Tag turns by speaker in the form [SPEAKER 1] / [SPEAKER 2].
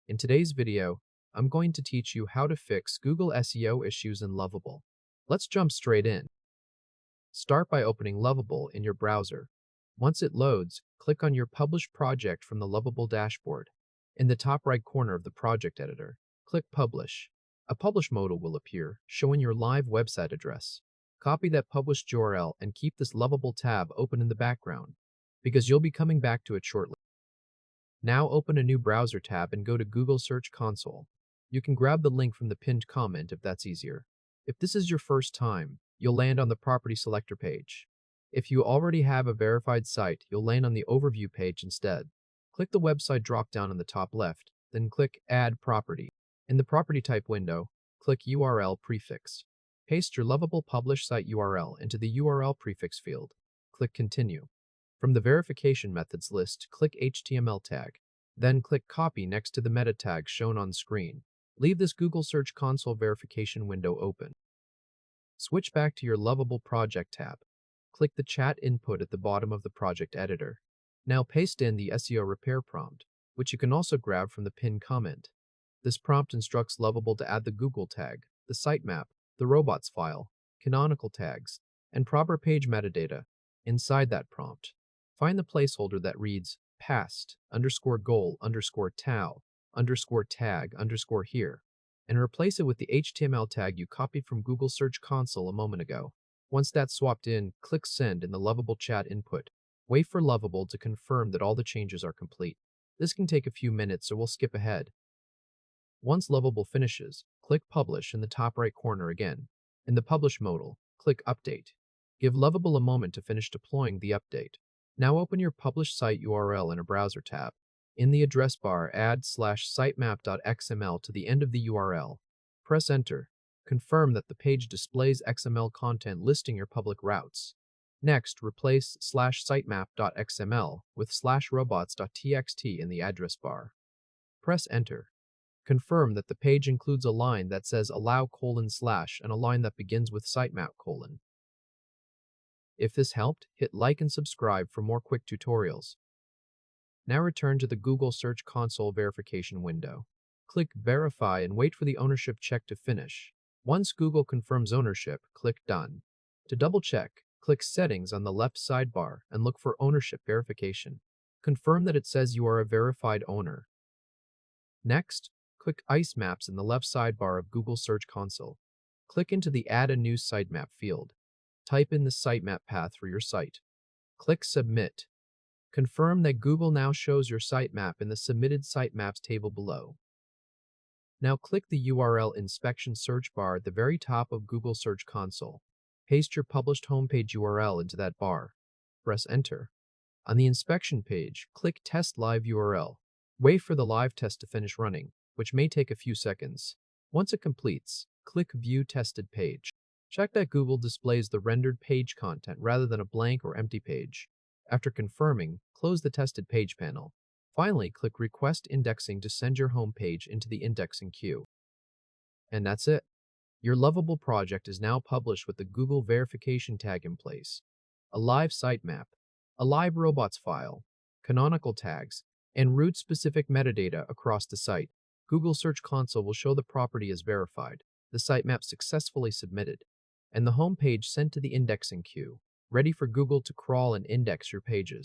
[SPEAKER 1] In today's video, I'm going to teach you how to fix Google SEO issues in Lovable. Let's jump straight in. Start by opening Lovable in your browser. Once it loads, click on your Publish project from the Lovable dashboard. In the top right corner of the project editor, click Publish. A publish modal will appear, showing your live website address. Copy that published URL and keep this Lovable tab open in the background, because you'll be coming back to it shortly. Now open a new browser tab and go to Google Search Console. You can grab the link from the pinned comment if that's easier. If this is your first time, you'll land on the property selector page. If you already have a verified site, you'll land on the overview page instead. Click the website drop-down on the top left, then click Add Property. In the property type window, click URL prefix. Paste your Lovable published site URL into the URL prefix field. Click Continue. From the verification methods list, click HTML tag. Then click Copy next to the meta tag shown on screen. Leave this Google Search Console verification window open. Switch back to your Lovable project tab. Click the chat input at the bottom of the project editor. Now paste in the SEO repair prompt, which you can also grab from the pinned comment. This prompt instructs Lovable to add the Google tag, the sitemap, the robots file, canonical tags, and proper page metadata inside that prompt. Find the placeholder that reads past_goal_tau_tag_here and replace it with the HTML tag you copied from Google Search Console a moment ago. Once that's swapped in, click Send in the Lovable chat input. Wait for Lovable to confirm that all the changes are complete. This can take a few minutes, so we'll skip ahead. Once Lovable finishes, click Publish in the top right corner again. In the Publish modal, click Update. Give Lovable a moment to finish deploying the update. Now open your published site URL in a browser tab. In the address bar, add /sitemap.xml to the end of the URL. Press Enter. Confirm that the page displays XML content listing your public routes. Next, replace /sitemap.xml with /robots.txt in the address bar. Press Enter. Confirm that the page includes a line that says allow : and a line that begins with sitemap : If this helped, hit like and subscribe for more quick tutorials. Now return to the Google Search Console verification window. Click Verify and wait for the ownership check to finish. Once Google confirms ownership, click Done. To double-check, click Settings on the left sidebar and look for Ownership Verification. Confirm that it says you are a verified owner. Next, click Ice Maps in the left sidebar of Google Search Console. Click into the Add a New Sitemap field. Type in the sitemap path for your site. Click Submit. Confirm that Google now shows your sitemap in the Submitted Sitemaps table below. Now click the URL inspection search bar at the very top of Google Search Console. Paste your published homepage URL into that bar. Press Enter. On the inspection page, click Test Live URL. Wait for the live test to finish running, which may take a few seconds. Once it completes, click View Tested Page. Check that Google displays the rendered page content rather than a blank or empty page. After confirming, close the tested page panel. Finally, click Request Indexing to send your home page into the indexing queue. And that's it. Your Lovable project is now published with the Google verification tag in place, a live sitemap, a live robots file, canonical tags, and route-specific metadata across the site. Google Search Console will show the property as verified, the sitemap successfully submitted, and the home page sent to the indexing queue, ready for Google to crawl and index your pages.